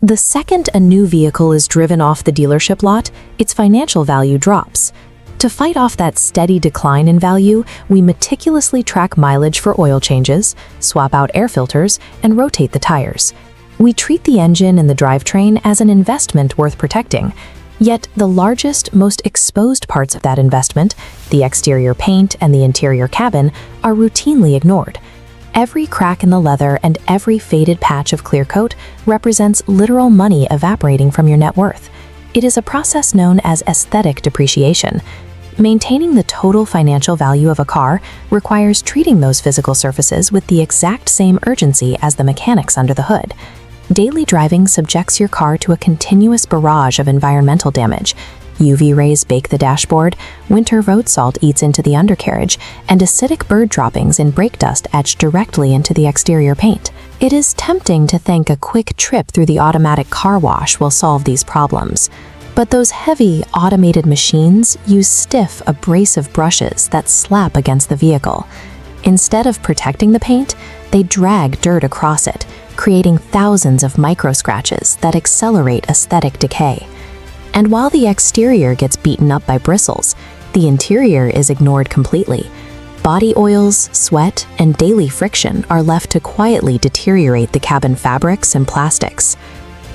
The second a new vehicle is driven off the dealership lot, its financial value drops. To fight off that steady decline in value, we meticulously track mileage for oil changes, swap out air filters, and rotate the tires. We treat the engine and the drivetrain as an investment worth protecting. Yet the largest, most exposed parts of that investment, the exterior paint and the interior cabin, are routinely ignored. Every crack in the leather and every faded patch of clear coat represents literal money evaporating from your net worth. It is a process known as aesthetic depreciation. Maintaining the total financial value of a car requires treating those physical surfaces with the exact same urgency as the mechanics under the hood. Daily driving subjects your car to a continuous barrage of environmental damage. UV rays bake the dashboard, winter road salt eats into the undercarriage, and acidic bird droppings in brake dust etch directly into the exterior paint. It is tempting to think a quick trip through the automatic car wash will solve these problems. But those heavy, automated machines use stiff, abrasive brushes that slap against the vehicle. Instead of protecting the paint, they drag dirt across it, creating thousands of micro-scratches that accelerate aesthetic decay. And while the exterior gets beaten up by bristles, the interior is ignored completely. Body oils, sweat, and daily friction are left to quietly deteriorate the cabin fabrics and plastics.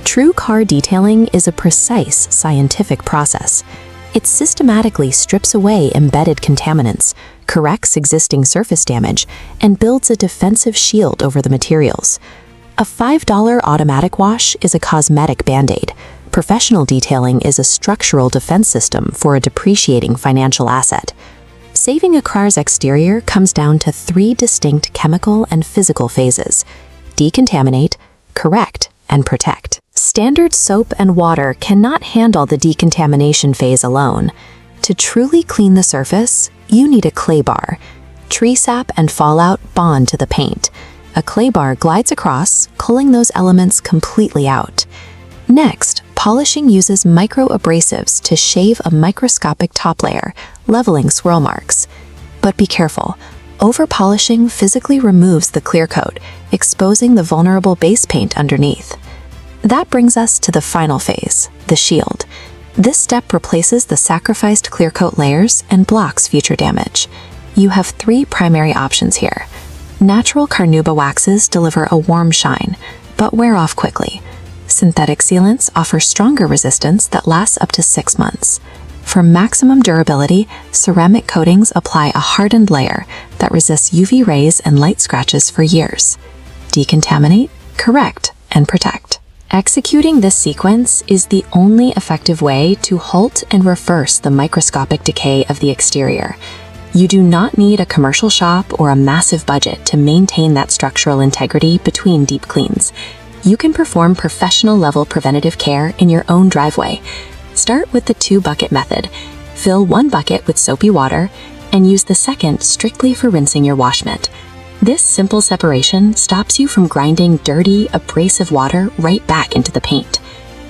True car detailing is a precise scientific process. It systematically strips away embedded contaminants, corrects existing surface damage, and builds a defensive shield over the materials. A $5 automatic wash is a cosmetic band-aid. Professional detailing is a structural defense system for a depreciating financial asset. Saving a car's exterior comes down to 3 distinct chemical and physical phases: decontaminate, correct, and protect. Standard soap and water cannot handle the decontamination phase alone. To truly clean the surface, you need a clay bar. Tree sap and fallout bond to the paint. A clay bar glides across, culling those elements completely out. Next, polishing uses micro-abrasives to shave a microscopic top layer, leveling swirl marks. But be careful. Over-polishing physically removes the clear coat, exposing the vulnerable base paint underneath. That brings us to the final phase, the shield. This step replaces the sacrificed clear coat layers and blocks future damage. You have 3 primary options here. Natural carnauba waxes deliver a warm shine, but wear off quickly. Synthetic sealants offer stronger resistance that lasts up to 6 months. For maximum durability, ceramic coatings apply a hardened layer that resists UV rays and light scratches for years. Decontaminate, correct, and protect. Executing this sequence is the only effective way to halt and reverse the microscopic decay of the exterior. You do not need a commercial shop or a massive budget to maintain that structural integrity between deep cleans. You can perform professional-level preventative care in your own driveway. Start with the 2-bucket method. Fill 1 bucket with soapy water and use the second strictly for rinsing your wash mitt. This simple separation stops you from grinding dirty, abrasive water right back into the paint.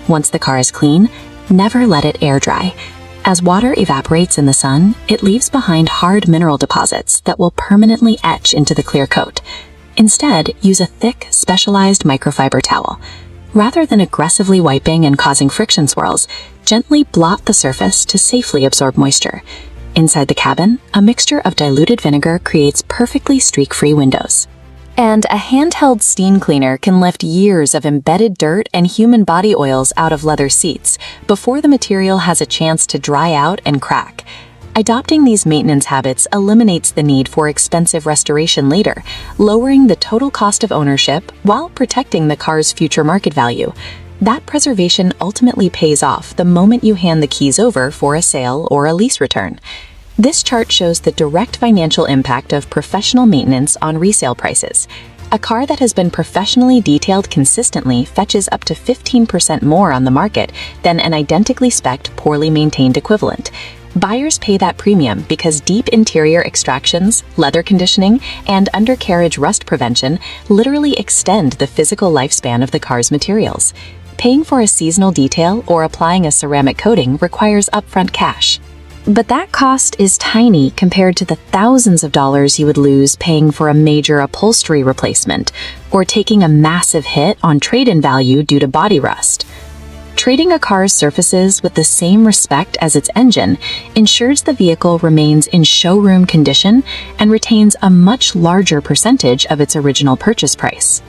Once the car is clean, never let it air dry. As water evaporates in the sun, it leaves behind hard mineral deposits that will permanently etch into the clear coat. Instead, use a thick, specialized microfiber towel. Rather than aggressively wiping and causing friction swirls, gently blot the surface to safely absorb moisture. Inside the cabin, a mixture of diluted vinegar creates perfectly streak-free windows. And a handheld steam cleaner can lift years of embedded dirt and human body oils out of leather seats before the material has a chance to dry out and crack. Adopting these maintenance habits eliminates the need for expensive restoration later, lowering the total cost of ownership while protecting the car's future market value. That preservation ultimately pays off the moment you hand the keys over for a sale or a lease return. This chart shows the direct financial impact of professional maintenance on resale prices. A car that has been professionally detailed consistently fetches up to 15% more on the market than an identically spec'd, poorly maintained equivalent. Buyers pay that premium because deep interior extractions, leather conditioning, and undercarriage rust prevention literally extend the physical lifespan of the car's materials. Paying for a seasonal detail or applying a ceramic coating requires upfront cash. But that cost is tiny compared to the thousands of dollars you would lose paying for a major upholstery replacement or taking a massive hit on trade-in value due to body rust. Treating a car's surfaces with the same respect as its engine ensures the vehicle remains in showroom condition and retains a much larger percentage of its original purchase price.